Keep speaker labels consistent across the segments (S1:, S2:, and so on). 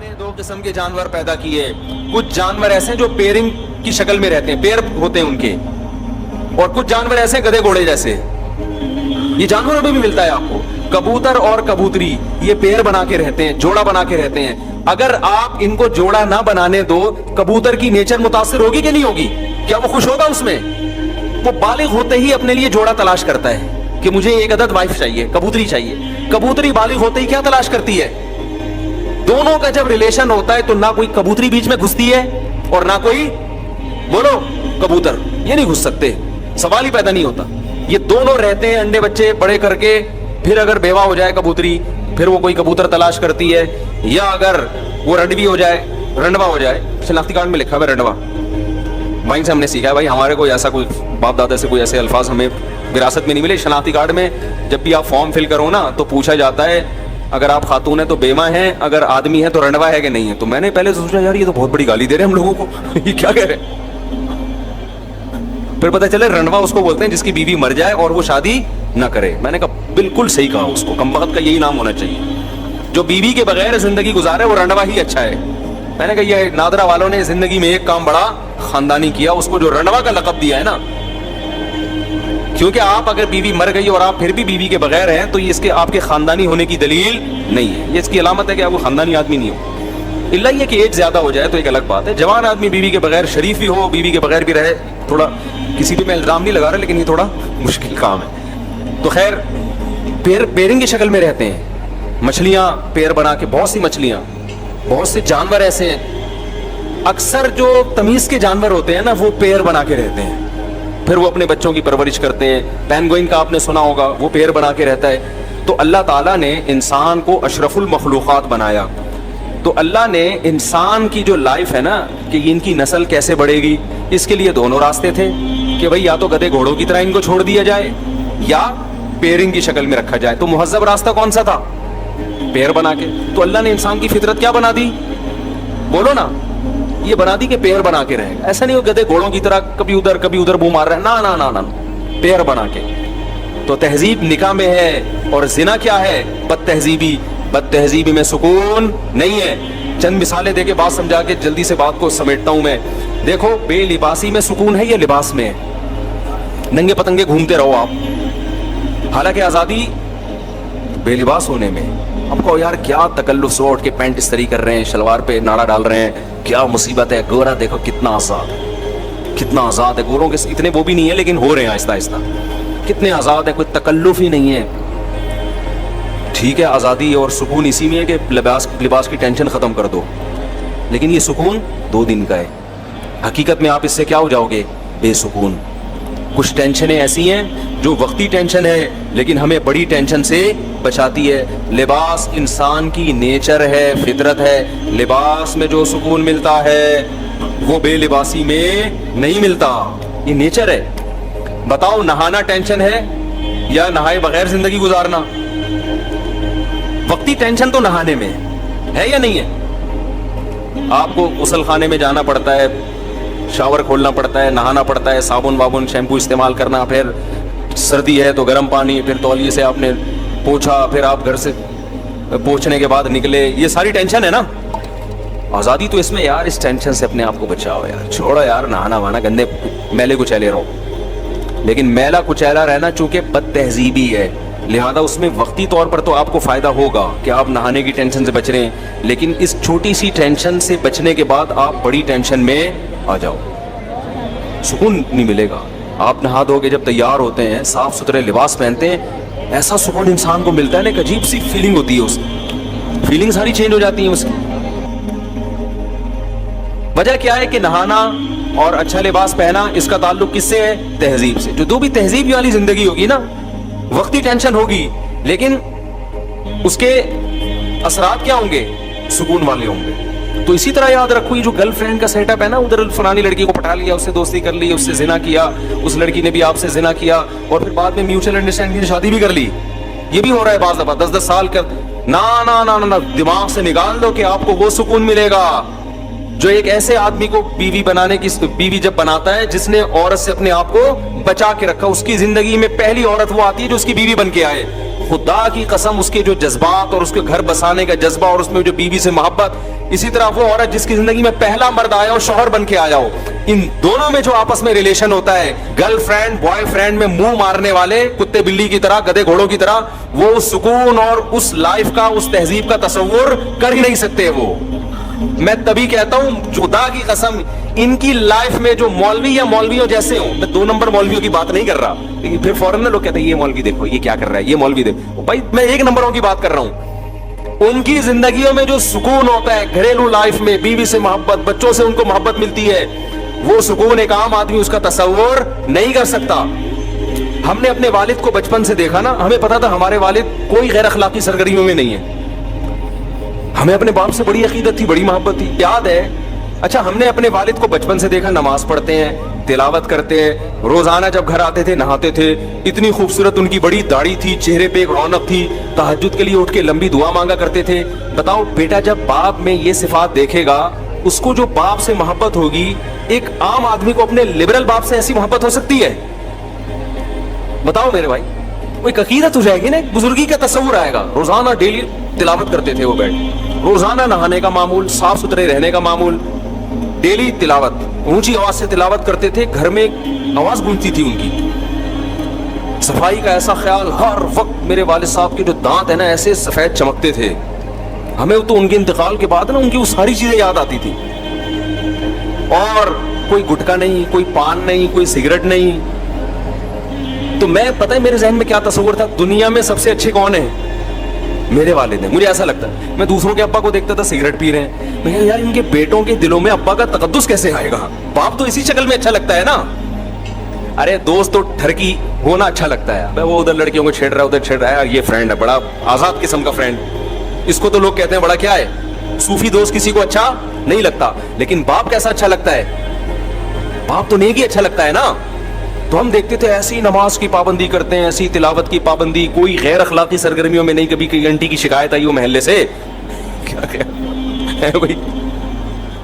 S1: نے دو قسم کے جانور پیدا کیے. کچھ جانور ایسے ہیں جو پیرنگ کی شکل میں رہتے ہیں, پیر ہوتے ہیں ان کے, اور کچھ جانور ایسے ہیں گدھے گھوڑے جیسے. یہ جانوروں میں بھی ملتا ہے آپ کو. کبوتر اور کبوتری یہ پیر بنا کے رہتے ہیں, جوڑا بنا کے رہتے ہیں. اگر آپ ان کو جوڑا نہ بنانے دو, کبوتر کی نیچر متاثر ہوگی کہ نہیں ہوگی؟ کیا وہ خوش ہوگا اس میں؟ وہ بالغ ہوتے ہی اپنے لیے جوڑا تلاش کرتا ہے کہ مجھے ایک عدد وائف چاہیے, کبوتری چاہیے. کبوتری بالغ ہوتے ہی کیا تلاش کرتی ہے؟ دونوں کا جب ریلیشن ہوتا ہے تو نہ کوئی کبوتری بیچ میں گھستی ہے اور نہ کوئی, بولو, کبوتر. یہ نہیں گھس سکتے, سوال ہی پیدا نہیں ہوتا. یہ دونوں رہتے ہیں انڈے بچے بڑے کر کے. پھر اگر بیوہ ہو جائے کبوتری, پھر وہ کوئی کبوتر تلاش کرتی ہے, یا اگر وہ رنڈوی ہو جائے, رنڈوا ہو جائے. شناختی کارڈ میں لکھا ہوا ہے رنڈوا, وہیں سے ہم نے سیکھا ہے بھائی. ہمارے کوئی ایسا کوئی باپ دادا سے کوئی ایسے الفاظ ہمیں وراثت میں نہیں ملے. شناختی کارڈ میں جب بھی آپ فارم فل کرو نا تو پوچھا جاتا ہے اگر آپ خاتون ہیں تو بیوہ ہیں, اگر آدمی ہے تو رنڈوا ہے کہ نہیں ہے. تو میں نے پہلے سوچا یار یہ تو بہت بڑی گالی دے رہے ہیں ہم لوگوں کو, یہ کیا کہہ رہے ہیں. پھر پتہ چلے رنڈوا اس کو بولتے ہیں جس کی بیوی مر جائے اور وہ شادی نہ کرے. میں نے کہا بالکل صحیح کہا, اس کو کمبخت کا یہی نام ہونا چاہیے. جو بیوی کے بغیر زندگی گزارے وہ رنڈوا ہی اچھا ہے. میں نے کہا یہ نادرا والوں نے زندگی میں ایک کام بڑا خاندانی کیا, اس کو جو رنڈوا کا لقب دیا ہے نا. کیونکہ آپ اگر بیوی مر گئی اور آپ پھر بھی بیوی کے بغیر ہیں تو یہ اس کے آپ کے خاندانی ہونے کی دلیل نہیں ہے. یہ اس کی علامت ہے کہ آپ وہ خاندانی آدمی نہیں ہو. اللہ یہ کہ ایج زیادہ ہو جائے تو ایک الگ بات ہے. جوان آدمی بیوی کے بغیر شریف بھی ہو, بیوی کے بغیر بھی رہے, تھوڑا کسی پہ میں الزام نہیں لگا رہا لیکن یہ تھوڑا مشکل کام ہے. تو خیر پیرنگ کی شکل میں رہتے ہیں. مچھلیاں پیر بنا کے, بہت سی مچھلیاں, بہت سے جانور ایسے ہیں. اکثر جو تمیز کے جانور ہوتے ہیں نا وہ پیر بنا کے رہتے ہیں, پھر وہ اپنے بچوں کی پرورش کرتے ہیں. پینگوئن کا آپ نے سنا ہوگا, وہ پیر بنا کے رہتا ہے. تو اللہ تعالیٰ نے انسان کو اشرف المخلوقات بنایا. تو اللہ نے انسان کی جو لائف ہے نا کہ ان کی نسل کیسے بڑھے گی, اس کے لیے دونوں راستے تھے کہ بھئی یا تو گدھے گھوڑوں کی طرح ان کو چھوڑ دیا جائے یا پیرنگ کی شکل میں رکھا جائے. تو مہذب راستہ کون سا تھا؟ پیر بنا کے. تو اللہ نے انسان کی فطرت کیا بنا دی؟ بولو نا, یہ بنا دی کہ پیر بنا کے رہے. ایسا نہیں ہو گدھے گھوڑوں کی طرح کبھی ادھر بو مار رہے ہیں, نا نا نا نا, پیر بنا کے. تو تہذیب نکاح میں ہے, اور زنا کیا ہے؟ بد تہذیبی. بد تہذیبی میں سکون نہیں ہے. چند مثالیں دے کے بات سمجھا کے جلدی سے بات کو سمیٹتا ہوں میں. دیکھو, بے لباسی میں سکون ہے یا لباس میں؟ ننگے پتنگے گھومتے رہو آپ, حالانکہ آزادی بے لباس ہونے میں. آپ کو یار کیا تکلف سے اٹھ کے پینٹ استری کر رہے ہیں, شلوار پہ ناڑا ڈال رہے ہیں, کیا مصیبت ہے. گورا دیکھو کتنا آزاد ہے, کتنا آزاد ہے. گوروں کے اتنے وہ بھی نہیں ہے لیکن ہو رہے ہیں آہستہ آہستہ. کتنے آزاد ہے, کوئی تکلف ہی نہیں ہے. ٹھیک ہے, آزادی اور سکون اسی میں ہے کہ لباس کی ٹینشن ختم کر دو, لیکن یہ سکون 2 دن کا ہے. حقیقت میں آپ اس سے کیا ہو جاؤ گے؟ بے سکون. کچھ ٹینشنیں ایسی ہیں جو وقتی ٹینشن ہے لیکن ہمیں بڑی ٹینشن سے بچاتی ہے. لباس انسان کی نیچر ہے, فطرت ہے. لباس میں جو سکون ملتا ہے وہ بے لباسی میں نہیں ملتا, یہ نیچر ہے. بتاؤ, نہانا ٹینشن ہے یا نہائے بغیر زندگی گزارنا؟ وقتی ٹینشن تو نہانے میں ہے یا نہیں ہے؟ آپ کو غسل خانے میں جانا پڑتا ہے, شاور کھولنا پڑتا ہے, نہانا پڑتا ہے, صابن وابن شیمپو استعمال کرنا, پھر سردی ہے تو گرم پانی, پھر تولیے سے آپ نے پوچھا, پھر آپ گھر سے پوچھنے کے بعد نکلے. یہ ساری ٹینشن ہے نا. آزادی تو اس میں یار, اس ٹینشن سے اپنے آپ کو بچاؤ یار. چھوڑو یار نہانا وہانا, گندے میلے کچیلے رہو. لیکن میلا کچیلا رہنا چونکہ بد تہذیبی ہے, لہذا اس میں وقتی طور پر تو آپ کو فائدہ ہوگا کہ آپ نہانے کی ٹینشن سے بچ رہے ہیں, لیکن اس چھوٹی سی ٹینشن سے بچنے کے بعد آپ بڑی ٹینشن میں آ جاؤ, سکون نہیں ملے گا. آپ نہا دھو کے جب تیار ہوتے ہیں, صاف ستھرے لباس پہنتے ہیں, ایسا سکون انسان کو ملتا ہے نا, ایک عجیب سی فیلنگ ہوتی ہے, اس فیلنگ ساری چینج ہو جاتی ہیں اس کی. وجہ کیا ہے کہ نہانا اور اچھا لباس پہنا, اس کا تعلق کس سے ہے؟ تہذیب سے. جو بھی تہذیب والی زندگی ہوگی نا, وقتی ٹینشن ہوگی لیکن اس کے اثرات کیا ہوں گے؟ سکون والے ہوں گے. تو اسی طرح یاد رکھو, یہ جو گرل فرینڈ کا سیٹ اپ ہے نا, ادھر فلانی لڑکی کو پٹا لیا, اس سے دوستی کر لی, اس سے زنا کیا, اس لڑکی نے بھی آپ سے زنا کیا, اور پھر بعد میں میوچل انڈرسٹینڈنگ کی شادی بھی کر لی. یہ بھی ہو رہا ہے بعض دفعہ, 10 سال کا. نا دماغ سے نکال دو کہ آپ کو وہ سکون ملے گا جو ایک ایسے آدمی کو بیوی بنانے کی, بیوی جب بناتا ہے جس نے عورت سے اپنے آپ کو بچا کے رکھا. اس کی زندگی میں پہلی عورت وہ آتی ہے جو اس کی بیوی بن کے آئے. खुदा की कसम उसके जो जज्बात और उसके घर बसाने का जज्बा और उसमें जो बीवी से मोहब्बत, इसी तरह वो औरत जिसकी जिंदगी में पहला मर्द आया और शौहर बन के आया हो, इन दोनों में जो आपस में रिलेशन होता है, गर्लफ्रेंड बॉयफ्रेंड में मुंह मारने वाले कुत्ते बिल्ली की तरह, गधे घोड़ों की तरह, वो उस सुकून और उस लाइफ का, उस तहजीब का तस्वुर कर ही नहीं सकते। वो मैं तभी कहता हूं खुदा की कसम, इनकी लाइफ में जो मौलवी या मौलवियों जैसे हो, मैं 2 नंबर मौलवियों की बात नहीं कर रहा, फिर फौरन ना लोग कहते हैं ये मौलवी देखो ये क्या कर रहा है, ये मौलवी देखो, भाई मैं 1 नंबरों की बात कर रहा हूं। उनकी जिंदगियों में जो सुकून होता है घरेलू लाइफ में, बीवी से मोहब्बत, बच्चों से उनको मोहब्बत मिलती है, वो सुकून एक आम आदमी उसका तस्वुर नहीं कर सकता। हमने अपने वालिद को बचपन से देखा ना, हमें पता था हमारे वालिद कोई गैर अखलाकी सरगर्मियों में नहीं है, हमें अपने बाप से बड़ी अकीदत थी, बड़ी मोहब्बत थी, याद है। अच्छा, हमने अपने वालिद को बचपन से देखा, नमाज पढ़ते हैं, तिलावत करते हैं, रोजाना जब घर आते थे नहाते थे, इतनी खूबसूरत उनकी बड़ी दाढ़ी थी, चेहरे पे एक रौनक थी, तहज्जुद के लिए उठ के लंबी दुआ मांगा करते थे। बताओ बेटा, जब बाप में ये सिफात देखेगा, उसको जो बाप से मोहब्बत होगी, एक आम आदमी को अपने लिबरल बाप से ऐसी मोहब्बत हो सकती है? बताओ मेरे भाई, वो एक अकीदत हो जाएगी ना, एक बुजुर्गी का तस्वुर आएगा। रोजाना डेली तिलावत करते थे वो बैठ, रोजाना नहाने का मामूल, साफ सुथरे रहने का मामूल, डेली तिलावत, ऊंची आवाज से तिलावत करते थे, घर में एक आवाज गूंजती थी उनकी, सफाई का ऐसा ख्याल हर वक्त। मेरे वालिद साहब के जो दांत है ना ऐसे सफेद चमकते थे, हमें तो उनके इंतकाल के बाद ना उनकी वो सारी चीजें याद आती थी। और कोई गुटखा नहीं, कोई पान नहीं, कोई सिगरेट नहीं। तो मैं, पता है मेरे जहन में क्या तस्वीर था, दुनिया में सबसे अच्छे कौन है? मेरे वालिद हैं, मुझे ऐसा लगता है। मैं दूसरों के अब्बा को देखता था सिगरेट पी रहे हैं, मैं यार इनके बेटों के दिलों में अब्बा का तकद्दुस कैसे आएगा? बाप तो इसी शक्ल में अच्छा लगता है ना। अरे दोस्त तो ठरकी होना अच्छा लगता है, वो उधर लड़कियों को छेड़ रहा है, उधर छेड़ रहा है, ये फ्रेंड है, बड़ा आजाद किस्म का फ्रेंड, इसको तो लोग कहते हैं बड़ा क्या है, सूफी दोस्त किसी को अच्छा नहीं लगता। लेकिन बाप कैसा अच्छा लगता है? बाप तो नेकी अच्छा लगता है ना। तो हम देखते थे ऐसी नमाज की पाबंदी करते हैं, ऐसी तिलावत की पाबंदी, कोई गैर अखलाकी सरगर्मियों में नहीं। कभी कई आंटी की शिकायत आई हो महल्ले से, क्या है भाई।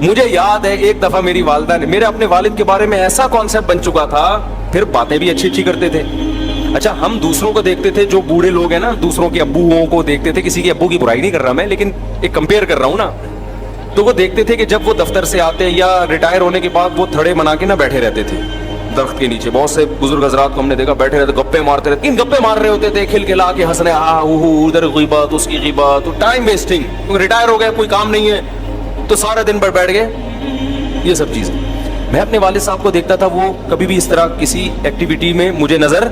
S1: मुझे याद है एक दफा मेरी वालिदा ने, मेरे अपने वालिद के बारे में ऐसा कॉन्सेप्ट बन चुका था, फिर बातें भी अच्छी अच्छी करते थे। अच्छा, हम दूसरों को देखते थे, जो बूढ़े लोग हैं ना, दूसरों के अब्बुओं को देखते थे, किसी के अब्बू की बुराई नहीं कर रहा मैं, लेकिन एक कंपेयर कर रहा हूँ ना। तो वो देखते थे कि जब वो दफ्तर से आते या रिटायर होने के बाद वो थड़े बना के ना बैठे रहते थे दरख्त के नीचे। बहुत से बुजुर्ग हजरात को हमने देखा बैठे रहते, गप्पे मारते रहते, इन गप्पे मार रहे होते थे, खिलखिला के हंस रहे, उधर ग़ीबत उसकी ग़ीबत, तो टाइम वेस्टिंग। रिटायर हो गए, कोई काम नहीं है, तो सारा दिन भर बैठ गए, ये सब चीजें। मैं अपने वालिद साहब को देखता था, वो कभी भी इस तरह किसी एक्टिविटी में मुझे नजर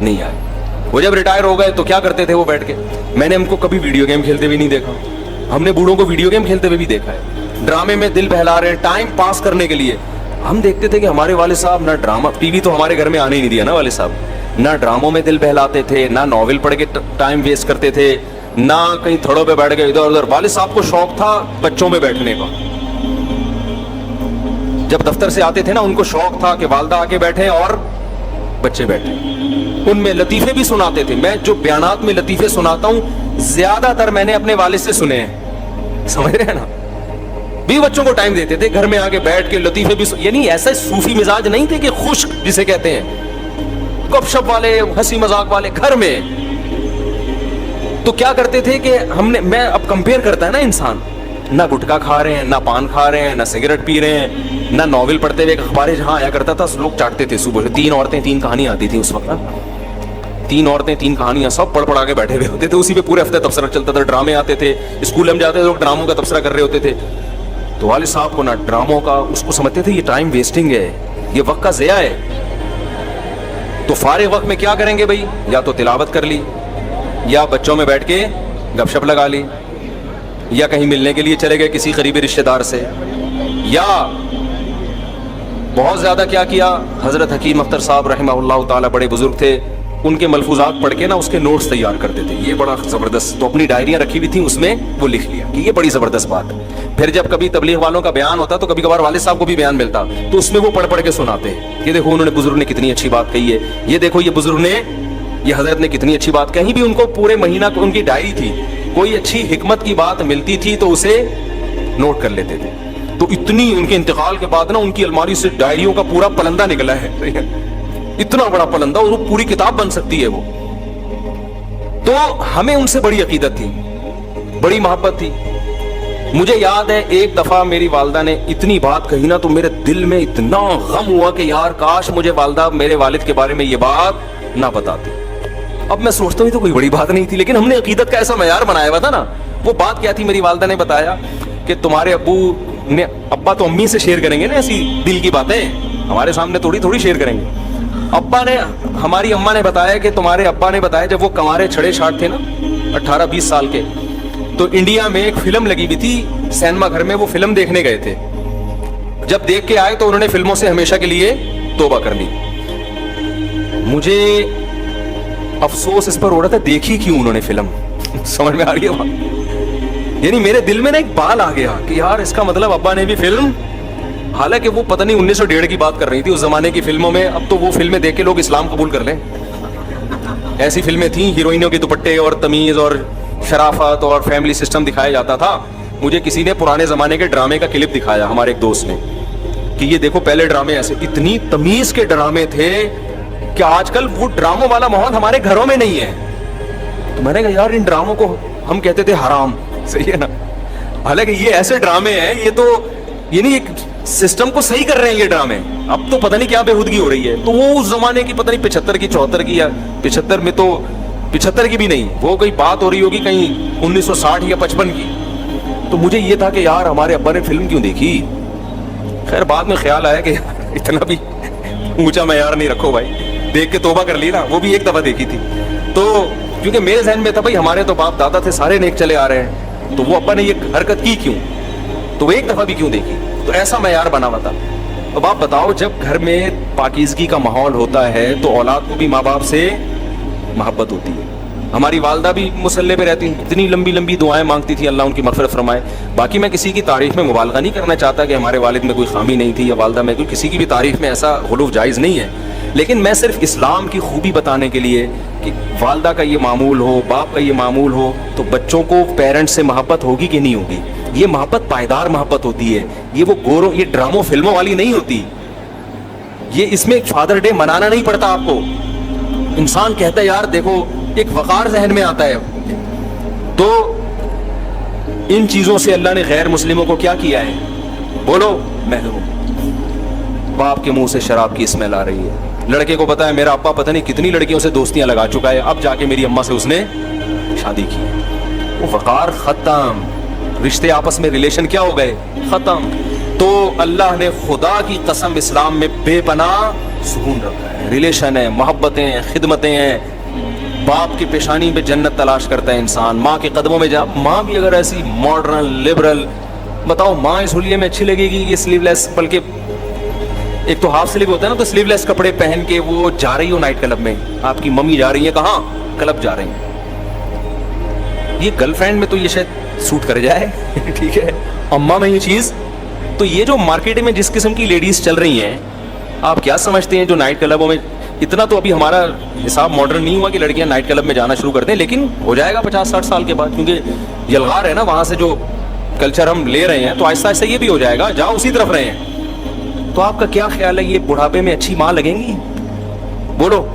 S1: नहीं आए। वो जब रिटायर हो गए तो क्या करते थे वो बैठ के, मैंने उनको कभी वीडियो गेम खेलते हुए नहीं देखा। हमने बूढ़ों को वीडियो गेम खेलते हुए भी देखा है, ड्रामे में दिल बहला रहे हैं टाइम पास करने के लिए। हम देखते थे कि हमारे वालिद साहब ना ड्रामा, टीवी तो हमारे घर में आने ही नहीं दिया ना वालिद साहब, ना ड्रामों में दिल बहलाते थे, ना नॉवेल पढ़ के टाइम वेस्ट करते थे, ना कहीं थड़ों पे बैठ गए इधर उधर। वालिद साहब को शौक था बच्चों में बैठने का। जब दफ्तर से आते थे ना, उनको शौक था कि वालदा आके बैठे और बच्चे बैठे, उनमें लतीफे भी सुनाते थे। मैं जो बयानात में लतीफे सुनाता हूँ ज्यादातर मैंने अपने वालिद से सुने हैं, समझ रहे हैं ना। भी बच्चों को टाइम देते थे, घर में आके बैठ के लतीफे भी, यानी ऐसे सूफी मिजाज नहीं थे कि खुश्क जिसे कहते हैं, गपशप वाले, हंसी मजाक वाले घर में। तो क्या करते थे कि हमने, मैं अब कंपेयर करता है ना इंसान, ना गुटखा खा रहे हैं, ना पान खा रहे हैं, ना सिगरेट पी रहे हैं, ना नॉवेल पढ़ते हुए। अखबारें जहाँ आया करता था लोग चाटते थे सुबह से, 3 औरतें 3 कहानियां आती थी उस वक्त, 3 औरतें 3 कहानियां, सब पढ़ पढ़ा के बैठे हुए होते थे, उसी पे पूरे हफ्ते तबसरा चलता था। ड्रामे आते थे, स्कूल में जाते थे लोग ड्रामों का तबसरा कर रहे होते थे। तो वालिद साहब को ना ड्रामों का, उसको समझते थे ये टाइम वेस्टिंग है, ये वक्त का ज़िया है। तो फारिग वक्त में क्या करेंगे भाई, या तो तिलावत कर ली, या बच्चों में बैठ के गपशप लगा ली, या कहीं मिलने के लिए चले गए किसी करीबी रिश्तेदार से, या बहुत ज़्यादा क्या किया, हज़रत हकीम अख्तर साहब रहमहुल्लाह ताला बड़े बुजुर्ग थे, उनके मलफूजात पढ़ के ना उसके नोट्स तैयार करते थे, ये बड़ा ज़बरदस्त। तो अपनी डायरियाँ रखी हुई थी, उसमें वो लिख लिया कि ये बड़ी ज़बरदस्त बात है। फिर जब कभी तबलीग वालों का बयान होता तो कभी कभार वालिद साहब को भी बयान मिलता, तो उसमें वो पढ़ पढ़ के सुनाते, ये देखो उन्होंने, बुजुर्ग ने कितनी अच्छी बात कही है, ये देखो ये बुजुर्ग ने, ये हजरत ने कितनी अच्छी बात कही। भी उनको पूरे महीना को उनकी डायरी थी, कोई अच्छी हिकमत की बात मिलती थी तो उसे नोट कर लेते थे। तो इतनी उनके इंतकाल के बाद ना उनकी अलमारी से डायरियों का पूरा पलंदा निकला है, इतना बड़ा पलंदा, और वो पूरी किताब बन सकती है वो। تو ہمیں ان سے بڑی عقیدت تھی, بڑی محبت تھی. مجھے یاد ہے ایک دفعہ میری والدہ نے اتنی بات کہی نا, تو میرے دل میں اتنا غم ہوا کہ یار کاش مجھے والدہ میرے والد کے بارے میں یہ بات نہ بتاتی. اب میں سوچتا ہوں تو کوئی بڑی بات نہیں تھی, لیکن ہم نے عقیدت کا ایسا معیار بنایا ہوا تھا نا. وہ بات کیا تھی, میری والدہ نے بتایا کہ تمہارے ابو نے, ابا تو امی سے شیئر کریں گے نا ایسی دل کی باتیں, ہمارے سامنے تھوڑی تھوڑی شیئر کریں گے. ابا نے, ہماری اماں نے بتایا کہ تمہارے ابا نے بتایا جب وہ کنوارے چھڑے چھاٹ تھے نا 18-20 سال کے, تو انڈیا میں ایک فلم لگی ہوئی تھی سینما گھر میں, وہ فلم دیکھنے گئے تھے. جب دیکھ کے آئے تو انہوں نے فلموں سے ہمیشہ کے لیے توبہ کر لی. مجھے افسوس اس پر ہو رہا تھا دیکھی کیوں انہوں نے فلم, سمجھ میں آ رہی ہے بات. یعنی میرے دل میں نا ایک بال آ گیا کہ یار اس کا مطلب ابا نے بھی فلم, حالانکہ وہ پتہ نہیں 1901 کی بات کر رہی تھی اس زمانے کی فلموں میں. اب تو وہ فلمیں دیکھ کے لوگ اسلام قبول کر لیں, ایسی فلمیں تھیں, ہیروئنوں کے دوپٹے اور تمیز اور شرافت اور فیملی سسٹم دکھایا جاتا تھا. مجھے کسی نے پرانے زمانے کے ڈرامے کا کلپ دکھایا, ہمارے ایک دوست نے, کہ یہ دیکھو پہلے ڈرامے ایسے, اتنی تمیز کے ڈرامے تھے کہ آج کل وہ ڈراموں والا ماحول ہمارے گھروں میں نہیں ہے. تو میں نے کہا یار ان ڈراموں کو ہم کہتے تھے حرام, صحیح ہے نا, حالانکہ یہ ایسے ڈرامے ہیں, یہ تو یعنی ایک سسٹم کو صحیح کر رہے ہیں یہ ڈرامے. اب تو پتہ نہیں کیا بےہودگی ہو رہی ہے. تو وہ اس زمانے کی پتہ نہیں 75 کی 74 کی, یا 75 میں تو 75 کی بھی نہیں, وہ کوئی بات ہو رہی ہوگی کہیں 1960 یا 55 کی. تو مجھے یہ تھا کہ یار ہمارے ابا نے فلم کیوں دیکھی. خیر بعد میں خیال آیا کہ اتنا بھی اونچا معیار نہیں رکھو بھائی, دیکھ کے توبہ کر لی نا, وہ بھی ایک دفعہ دیکھی تھی. تو کیونکہ میرے ذہن میں تھا بھائی ہمارے تو باپ دادا تھے سارے نیک چلے آ رہے ہیں, تو وہ ابا نے یہ حرکت کی کیوں, تو وہ ایک دفعہ بھی کیوں دیکھی. تو ایسا معیار بنا ہوا تھا. اب آپ بتاؤ جب گھر میں پاکیزگی کا ماحول ہوتا ہے تو اولاد کو بھی ماں باپ سے محبت ہوتی ہے. ہماری والدہ بھی مصلے پہ رہتی, اتنی لمبی لمبی دعائیں مانگتی تھی, اللہ ان کی مغفرت فرمائے. باقی میں کسی کی تعریف میں مبالغہ نہیں کرنا چاہتا کہ ہمارے والد میں کوئی خامی نہیں تھی یا والدہ میں کوئی, کسی کی بھی تعریف میں ایسا غلو جائز نہیں ہے. لیکن میں صرف اسلام کی خوبی بتانے کے لیے کہ والدہ کا یہ معمول ہو, باپ کا یہ معمول ہو, تو بچوں کو پیرنٹس سے محبت ہوگی کہ نہیں ہوگی. یہ محبت پائیدار محبت ہوتی ہے, یہ وہ گوروں, یہ ڈراموں فلموں والی نہیں ہوتی. یہ اس میں فادر ڈے منانا نہیں پڑتا آپ کو. انسان کہتا ہے یار دیکھو, ایک وقار ذہن میں آتا ہے. تو ان چیزوں سے اللہ نے غیر مسلموں کو کیا کیا ہے, بولو, محروم. باپ کے منہ سے شراب کی اسمیل آ رہی ہے, لڑکے کو پتا ہے میرا ابا پتہ نہیں کتنی لڑکیوں سے دوستیاں لگا چکا ہے, اب جا کے میری اماں سے اس نے شادی کی. وہ وقار ختم, رشتے آپس میں ریلیشن کیا ہو گئے, ختم. تو اللہ نے خدا کی قسم اسلام میں بے پناہ سکون رکھا ہے. ریلیشن ہے, محبتیں ہیں, خدمتیں ہیں. باپ کی پیشانی پہ جنت تلاش کرتا ہے انسان, ماں کے قدموں میں جا. ماں بھی اگر ایسی ماڈرن لبرل, بتاؤ ماں اس حلیے میں اچھی لگے گی, یہ سلیو لیس, بلکہ ایک تو ہاف سلیو ہوتا ہے نا, تو سلیو لیس کپڑے پہن کے وہ جا رہی ہو نائٹ کلب میں, آپ کی ممی جا رہی ہیں کہاں, کلب جا رہی ہیں. یہ گرل فرینڈ میں تو یہ شاید سوٹ کر جائے, ٹھیک ہے, اماں میں یہ چیز. تو یہ جو مارکیٹ میں جس قسم کی لیڈیز چل رہی ہیں, آپ کیا سمجھتے ہیں جو نائٹ کلبوں میں, اتنا تو ابھی ہمارا حساب ماڈرن نہیں ہوا کہ لڑکیاں نائٹ کلب میں جانا شروع کر دیں, لیکن ہو جائے گا 50-60 سال کے بعد, کیونکہ یلغار ہے نا وہاں سے جو کلچر ہم لے رہے ہیں, تو آہستہ آہستہ یہ بھی ہو جائے گا, جاؤ اسی طرف رہے ہیں. تو آپ کا کیا خیال ہے, یہ بڑھاپے میں اچھی ماں لگیں گی, بولو.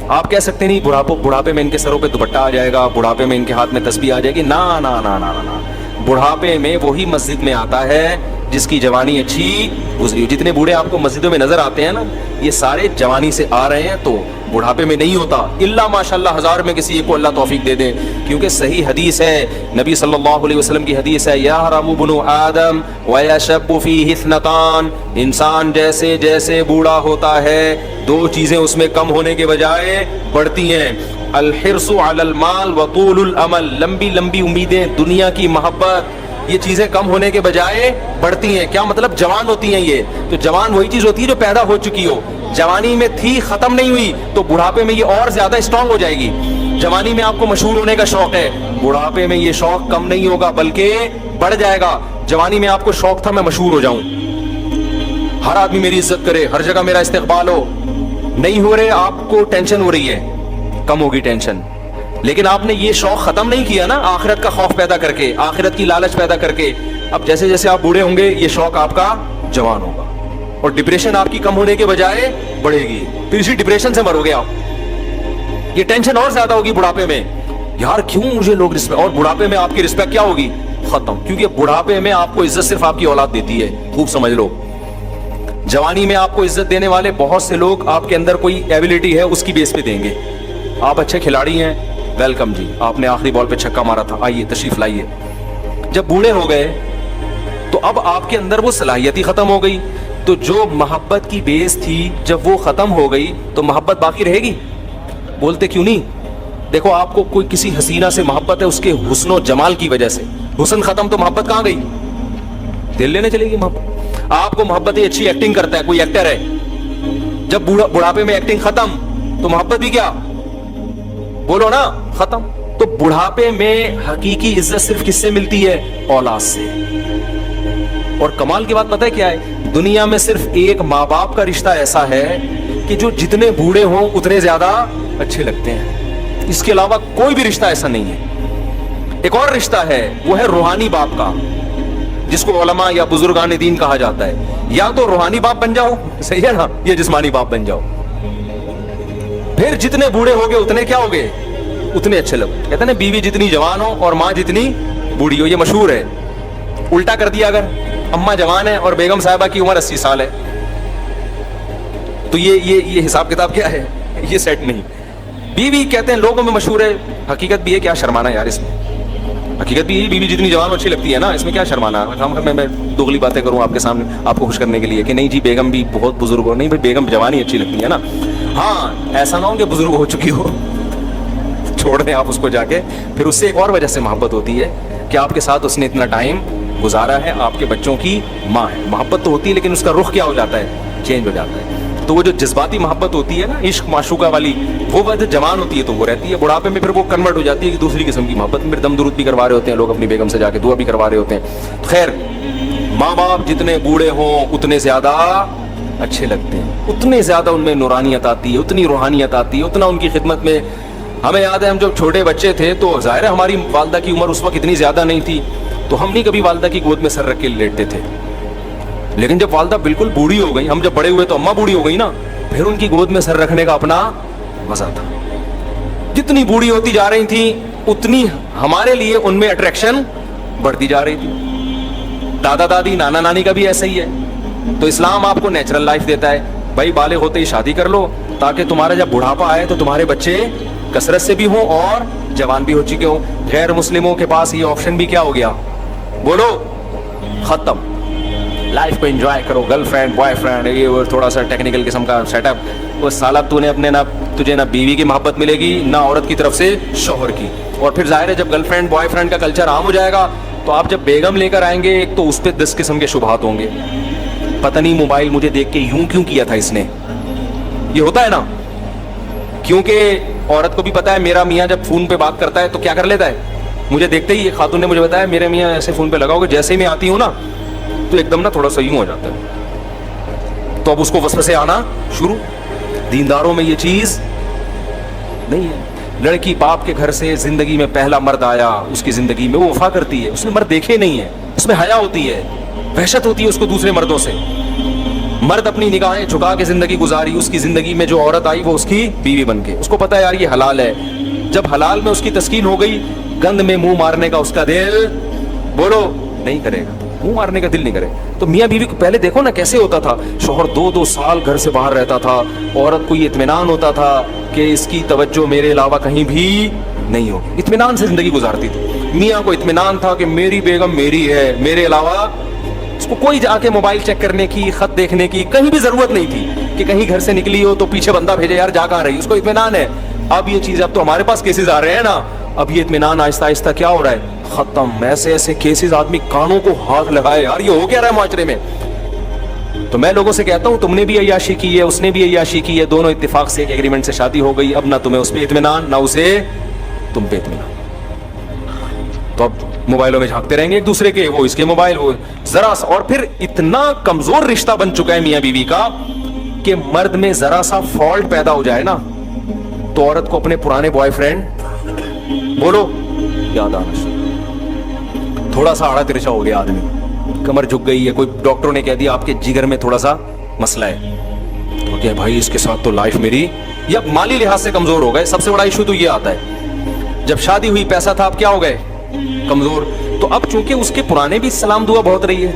S1: آپ کہہ سکتے نہیں بڑھاپے میں ان کے سروں پہ دوپٹہ آ جائے گا, بڑھاپے میں ان کے ہاتھ میں تسبیح آ جائے گی. نا نا نا نا نا, بڑھاپے میں وہی مسجد میں آتا ہے جس کی جوانی اچھی گزری. جتنے بوڑھے آپ کو مسجدوں میں نظر آتے ہیں نا, یہ سارے جوانی سے آ رہے ہیں, تو بڑھاپے میں نہیں ہوتا. الا ماشاءاللہ 1000 میں کسی ایک کو اللہ توفیق دے دے, کیونکہ صحیح حدیث ہے, نبی صلی اللہ علیہ وسلم کی حدیث ہے, یحرم ابن آدم ویشب فیہ اثنتان, انسان جیسے جیسے بوڑھا ہوتا ہے دو چیزیں اس میں کم ہونے کے بجائے بڑھتی ہیں, الحرص علی المال وطول الامل, لمبی لمبی امیدیں, دنیا کی محبت, یہ چیزیں کم ہونے کے بجائے بڑھتی ہیں. کیا مطلب, جوان ہوتی ہیں یہ, تو جوان وہی چیز ہوتی ہے جو پیدا ہو چکی ہو, جوانی میں تھی ختم نہیں ہوئی, تو بڑھاپے میں یہ اور زیادہ اسٹرانگ ہو جائے گی. جوانی میں آپ کو مشہور ہونے کا شوق ہے, بڑھاپے میں یہ شوق کم نہیں ہوگا بلکہ بڑھ جائے گا. جوانی میں آپ کو شوق تھا میں مشہور ہو جاؤں, ہر آدمی میری عزت کرے, ہر جگہ میرا استقبال ہو, نہیں ہو رہے, آپ کو ٹینشن ہو رہی ہے, کم ہوگی ٹینشن. لیکن آپ نے یہ شوق ختم نہیں کیا نا, آخرت کا خوف پیدا کر کے, آخرت کی لالچ پیدا کر کے. اب جیسے جیسے آپ بوڑھے ہوں گے یہ شوق آپ کا جوان ہوگا, اور ڈپریشن آپ کی کم ہونے کے بجائے بڑھے گی, پھر اسی ڈپریشن سے مرو گے آپ. ये टेंशन और ज्यादा होगी बुढ़ापे में, यार क्यों मुझे लोग रिस्पेक्ट, और बुढ़ापे में आपकी रिस्पेक्ट क्या होगी, खत्म। क्योंकि बुढ़ापे में आपको इज्जत सिर्फ आपकी औलाद देती है, खूब समझ लो। जवानी में आपको इज्जत देने वाले बहुत से लोग आपके अंदर कोई एबिलिटी है उसकी बेस पे देंगे। आप अच्छे खिलाड़ी हैं, वेलकम जी, आपने आखिरी बॉल पे छक्का मारा था, आइए तशरीफ लाइए। जब बूढ़े हो गए तो अब आपके अंदर वो सलाहियत ही खत्म हो गई, तो जो मोहब्बत की बेस थी जब वो खत्म हो गई तो मोहब्बत बाकी रहेगी? बोलते क्यों नहीं? देखो आपको कोई किसी हसीना से मोहब्बत है उसके हुस्न जमाल की वजह से, हुस्न खत्म तो मोहब्बत कहां गई? दिल लेने चलेगी मोहब्बत। आपको मोहब्बत ही अच्छी एक्टिंग करता है, कोई एक्टर है, जब बुढ़ापे में एक्टिंग खत्म तो मोहब्बत भी क्या, बोलो ना, खत्म। तो बुढ़ापे में हकीकी इज्जत सिर्फ किससे मिलती है? औलाद से। और कमाल की बात पता है क्या है? दुनिया में सिर्फ एक माँ बाप का रिश्ता ऐसा है कि जो जितने बूढ़े हों उतने ज्यादा अच्छे लगते हैं, इसके अलावा कोई भी रिश्ता ऐसा नहीं है। एक और रिश्ता है, वो है रूहानी बाप का, जिसको उलमा या बुजुर्गान दीन कहा जाता है। या तो रूहानी बाप बन जाओ, सही है ना, या जिस्मानी बाप बन जाओ, फिर जितने बूढ़े होगे उतने क्या होगे, उतने अच्छे लोग। कहते हैं ना, बीवी जितनी जवान हो और माँ जितनी बूढ़ी हो, ये मशहूर है। उल्टा कर दिया, अगर अम्मा जवान है और बेगम साहिबा की उम्र 80 साल है, तो ये हिसाब किताब क्या है? ये सेट नहीं। बीवी कहते हैं लोगों में मशहूर है, हकीकत भी है, क्या शर्माना यार इसमें, हकीकत भी है, बीवी जितनी जवान अच्छी लगती है ना, इसमें क्या शर्माना। मैं दोगली बातें करूं आपके सामने आपको खुश करने के लिए कि नहीं जी बेगम भी बहुत बुजुर्ग हो, नहीं भाई बेगम जवान ही अच्छी लगती है ना। हाँ, ऐसा ना हो कि बुजुर्ग हो चुकी हो, छोड़ दें आप उसको जाके। फिर उससे एक और वजह से मोहब्बत होती है कि आपके साथ उसने इतना टाइम गुजारा है, आपके बच्चों की माँ है। मोहब्बत तो होती है लेकिन उसका रुख क्या हो जाता है, चेंज हो जाता है। तो वो जो जज्बाती मोहब्बत होती है ना, इश्क माशूका वाली, वो बात जवान होती है तो वो रहती है, बुढ़ापे में फिर वो कन्वर्ट हो जाती है कि दूसरी किस्म की मोहब्बत में। दम दुरूद भी करवा रहे होते हैं लोग अपनी बेगम से जाके, दुआ भी करवा रहे होते हैं। खैर, माँ बाप जितने बूढ़े हों उतने ज्यादा अच्छे लगते हैं, उतने ज्यादा उनमें नूरानियत आती है, उतनी रूहानियत आती है, उतना उनकी खिदमत में। हमें याद है हम जब छोटे बच्चे थे तो जाहिर है हमारी वालदा की उम्र उस वक्त इतनी ज्यादा नहीं थी, तो हम नहीं कभी वालदा की गोद में सर रख के लेटते थे। लेकिन जब वालदा बिल्कुल बूढ़ी हो गई, हम जब बड़े हुए तो अम्मा बूढ़ी हो गई ना, फिर उनकी गोद में सर रखने का अपना मजा था। जितनी बूढ़ी होती जा रही थी उतनी हमारे लिए उनमें अट्रैक्शन बढ़ती जा रही थी। दादा दादी नाना नानी का भी ऐसा ही है। तो इस्लाम आपको नेचुरल लाइफ देता है, भाई बाले होते ही शादी कर लो ताकि तुम्हारा जब बुढ़ापा आए तो तुम्हारे बच्चे कसरत से भी हों और जवान भी हो चुके हों। गैर मुस्लिमों के पास ये ऑप्शन भी क्या हो गया, बोलो, खत्म। लाइफ को एंजॉय करो, गर्लफ्रेंड बॉयफ्रेंड, ये वो थोड़ा सा टेक्निकल किस्म का सेटअप। वो साला तूने अपने ना, तुझे ना बीवी की मोहब्बत मिलेगी ना औरत की तरफ से शौहर की। और फिर जाहिर है जब गर्लफ्रेंड बॉयफ्रेंड का कल्चर आम हो जाएगा तो आप जब बेगम लेकर आएंगे, एक तो उस पर 10 किस्म के शुबहात होंगे। पता नहीं मोबाइल मुझे देख के यूं क्यों किया था इसने, ये होता है ना, क्योंकि औरत को भी पता है मेरा मियाँ जब फोन पे बात करता है तो क्या कर लेता है। मुझे देखते ही खातून ने मुझे बताया, मेरे मियाँ ऐसे फोन पे लगाओगे, जैसे ही मैं आती हूँ ना तो एकदम ना थोड़ा सा यूं हो जाता है। तो अब उसको वसवसे आना शुरू। दीनदारों में ये चीज नहीं है। लड़की बाप के घर से जिंदगी में पहला मर्द आया, उसकी जिंदगी में वो वफा करती है, उसने मर्द देखे नहीं है, उसमें हया होती है, वहशत होती है उसको दूसरे मर्दों से। मर्द अपनी निगाहें झुका के जिंदगी गुजारी, उसकी जिंदगी में जो औरत आई वो उसकी बीवी बन के। उसको पता है यार ये हलाल है। जब हलाल में उसकी तस्कीन हो गई, गंद में मुंह मारने का उसका दिल, बोलो, नहीं करेगा, मुंह मारने का दिल नहीं करे। तो मियाँ बीवी को पहले देखो ना कैसे होता था, शौहर 2-2 साल घर से बाहर रहता था, औरत को ये इत्मीनान होता था कि इसकी तवज्जो मेरे अलावा कहीं भी नहीं हो, इत्मीनान से जिंदगी गुजारती थी। मियाँ को इत्मीनान था कि मेरी बेगम मेरी है, मेरे अलावा उसको कोई जाके मोबाइल चेक करने की, खत देखने की कहीं भी जरूरत नहीं थी कि कहीं घर से निकली हो तो पीछे बंदा भेजे यार जा कहाँ रही, उसको इत्मीनान है। अब ये चीज, अब तो हमारे पास केसेस आ रहे हैं ना, अब ये इत्मीनान आहिस्ता आहिस्ता क्या हो रहा है, खत्म। ऐसे ऐसे केसेस, आदमी कानों को हाथ लगाए, यार ये हो क्या रहा है माशरे में। तो मैं लोगों से कहता हूं तुमने भी अय्याशी की है, उसने भी अय्याशी की है, दोनों इत्तेफाक से एक एग्रीमेंट से शादी हो गई, अब ना तुम्हें उस पर इत्मीनान ना उसे तुम पे इत्मीनान। तो अब मोबाइलों में झांकते रहेंगे एक दूसरे के, वो इसके मोबाइल, वो जरा सा। और फिर इतना कमजोर रिश्ता बन चुका है मियां बीवी का कि मर्द में जरा सा फॉल्ट पैदा हो जाए ना तो औरत को अपने पुराने बॉयफ्रेंड, बोलो, याद आना शुरू। थोड़ा सा आड़ा तिरछा हो गया आदमी, कमर झुक गई है, कोई डॉक्टरों ने कह दिया आपके जिगर में थोड़ा सा मसला है, तो क्या भाई इसके साथ तो लाइफ मेरी, ये अब माली लिहाज से कमजोर हो गए। सबसे बड़ा इशू तो ये आता है, जब शादी हुई पैसा था, अब क्या हो गए, कमजोर। तो अब चूंकि उसके पुराने भी सलाम दुआ बहुत रही है,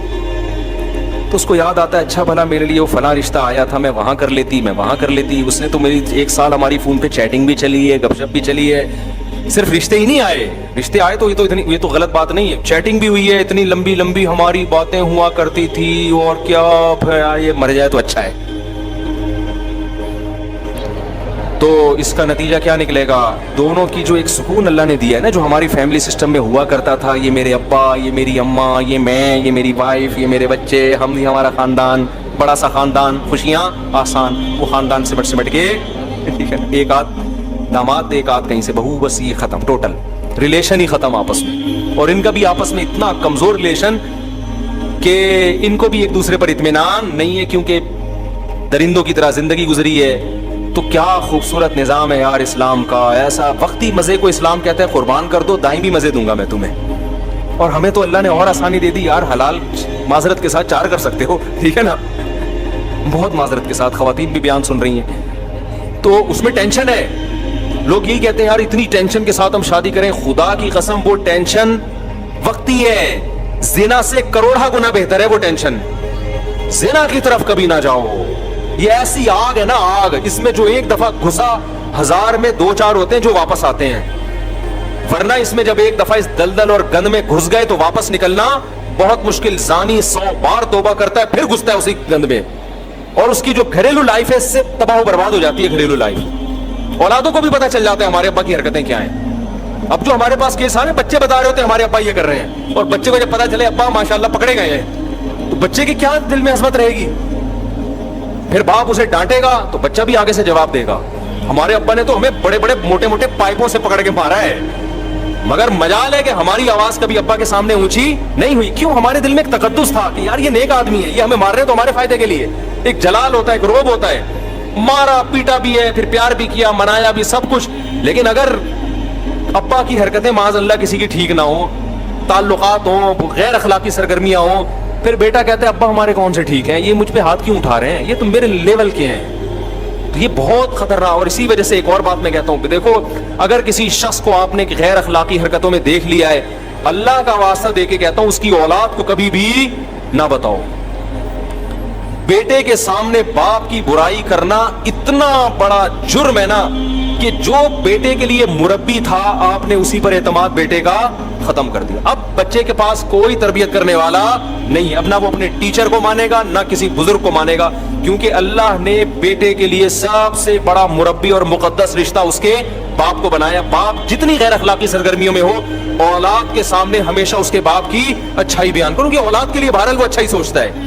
S1: तो उसको याद आता है अच्छा भला मेरे लिए वो फला रिश्ता आया था, मैं वहां कर लेती, मैं वहां कर लेती। उसने तो मेरी 1 साल हमारी फोन पे चैटिंग भी चली है, गपशप भी चली है। सिर्फ रिश्ते ही नहीं आए, रिश्ते आए तो ये तो गलत बात नहीं है, चैटिंग भी हुई है, इतनी लंबी लंबी हमारी बातें हुआ करती थी, और क्या ये मर जाए तो अच्छा है। तो इसका नतीजा क्या निकलेगा, दोनों की जो एक सुकून अल्लाह ने दिया है ना, जो हमारी फैमिली सिस्टम में हुआ करता था, ये मेरे अब्बा, ये मेरी अम्मा, ये मैं, ये मेरी वाइफ, ये मेरे बच्चे, हम, ये हमारा खानदान, बड़ा सा खानदान, खुशियाँ आसान, वो खानदान सिमट के, ठीक है, एक आध दामाद, एक आध कहीं से बहू, बस ये खत्म, टोटल रिलेशन ही खत्म आपस में। और इनका भी आपस में इतना कमजोर रिलेशन कि इनको भी एक दूसरे पर इत्मीनान नहीं है, क्योंकि दरिंदों की तरह जिंदगी गुजरी है। तो क्या खूबसूरत निज़ाम है यार इस्लाम का, ऐसा वक्ती मज़े को इस्लाम कहता है कुर्बान कर दो, दाएं भी मज़े दूंगा मैं तुम्हें। और हमें तो अल्लाह ने और आसानी दे दी यार, हलाल माजरत के साथ 4 कर सकते हो, ठीक है ना, बहुत माजरत के साथ। ख़वातीन भी बयान सुन रही हैं, तो उसमें टेंशन है। लोग यही कहते हैं यार इतनी टेंशन के साथ हम शादी करें, खुदा की कसम वो टेंशन वक्ती है, ज़िना से करोड़ा गुना बेहतर है वो टेंशन। ज़िना की तरफ कभी ना जाओ, ये ऐसी आग है ना, आग, इसमें जो एक दफा घुसा 1000 में 2-4 होते हैं जो वापस आते हैं, वरना इसमें जब एक दफा इस दलदल और गंद में घुस गए तो वापस निकलना बहुत मुश्किल। जानी 100 बार तौबा करता है, फिर घुसता है उसी गंद में, और उसकी जो घरेलू लाइफ है इससे तबाह बर्बाद हो जाती है घरेलू लाइफ। औलादों को भी पता चल जाता है हमारे अब्बा की हरकतें क्या हैं। अब जो हमारे पास केस आ रहे, बच्चे बता रहे होते हैं हमारे अब्बा ये कर रहे हैं, और बच्चे को जब पता चले अब्बा माशाल्लाह पकड़े गए हैं, तो बच्चे की क्या दिल में हसरत रहेगी। फिर बाप उसे डांटेगा तो बच्चा भी आगे से जवाब देगा, हमारे अब्बा ने तो हमें बड़े बड़े मोटे मोटे पाइपों से पकड़ के मारा है। मगर मजाल है कि हमारी आवाज कभी अब्बा के सामने ऊंची नहीं हुई। क्यों? हमारे दिल में एक तकद्दुस था कि यार ये नेक आदमी है, ये हमें मार रहे हैं तो हमारे फायदे के लिए। एक जलाल होता है, एक रोब होता है, मारा पीटा भी है, फिर प्यार भी किया, मनाया भी, सब कुछ। लेकिन अगर अब्बा की हरकतें माज़ अल्लाह किसी की ठीक ना हो, ताल्लुकात हो, गैर अखलाकी सरगर्मियां हो, फिर बेटा कहता है अब्बा हमारे कौन से ठीक हैं, ये मुझ पे हाथ क्यों उठा रहे हैं, ये तो मेरे लेवल के हैं। तो ये बहुत खतरनाक। और इसी वजह से एक और बात मैं कहता हूँ कि देखो, अगर किसी शख्स को आपने गैर अखलाकी हरकतों में देख लिया है, अल्लाह का वास्ता दे के कहता हूँ उसकी औलाद को कभी भी ना बताओ। बेटे के सामने बाप की बुराई करना इतना बड़ा जुर्म है ना, कि जो बेटे के लिए मुरब्बी था आपने उसी पर एतमाद बेटे का खत्म कर दिया। अब बच्चे के पास कोई तरबियत करने वाला नहीं है, अब ना वो अपने टीचर को मानेगा ना किसी बुजुर्ग को मानेगा, क्योंकि अल्लाह ने बेटे के लिए सबसे बड़ा मुरब्बी और मुकद्दस रिश्ता उसके बाप को बनाया। बाप जितनी गैर अखलाकी सरगर्मियों में हो, औलाद के सामने हमेशा उसके बाप की अच्छाई बयान करो, क्योंकि औलाद के लिए बहरहाल वो अच्छा ही सोचता है।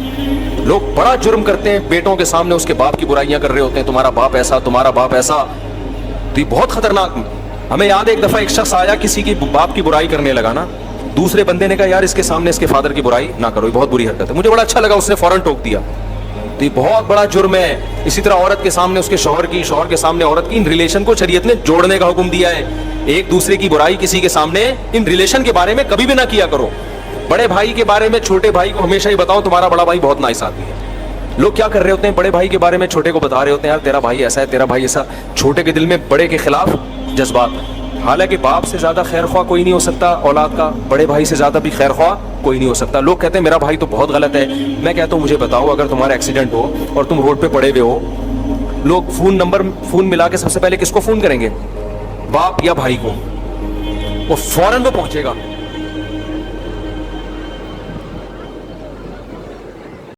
S1: लोग बड़ा जुर्म करते हैं, बेटों के सामने उसके बाप की बुराइयां कर रहे होते हैं, तुम्हारा बाप ऐसा, तुम्हारा बाप ऐसा। तो ये बहुत खतरनाक। हमें याद है एक दफा एक शख्स आया, किसी की बाप की बुराई करने लगा ना, दूसरे बंदे ने कहा यार इसके सामने इसके फादर की बुराई ना करो, ये बहुत बुरी हरकत है। मुझे बड़ा अच्छा लगा, उसने फौरन टोक दिया। तो ये बहुत बड़ा जुर्म है। इसी तरह औरत के सामने उसके शौहर की, शौहर के सामने औरत की, इन रिलेशन को शरीयत ने जोड़ने का हुक्म दिया है। एक दूसरे की बुराई किसी के सामने, इन रिलेशन के बारे में कभी भी ना किया करो। बड़े भाई के बारे में छोटे भाई को हमेशा ही बताओ तुम्हारा बड़ा भाई बहुत नाइस आदमी है। लोग क्या कर रहे होते हैं, बड़े भाई के बारे में छोटे को बता रहे होते हैं यार तेरा भाई ऐसा है, तेरा भाई ऐसा। छोटे के दिल में बड़े के खिलाफ जज्बात। हालांकि बाप से ज्यादा खैर ख्वाह कोई नहीं हो सकता औलाद का, बड़े भाई से ज्यादा भी खैर ख्वाह कोई नहीं हो सकता। लोग कहते हैं मेरा भाई तो बहुत गलत है। मैं कहता हूँ मुझे बताओ, अगर तुम्हारा एक्सीडेंट हो और तुम रोड पे पड़े हुए हो, लोग फोन मिला के सबसे पहले किसको फोन करेंगे, बाप या भाई को? वो फौरन वो पहुंचेगा।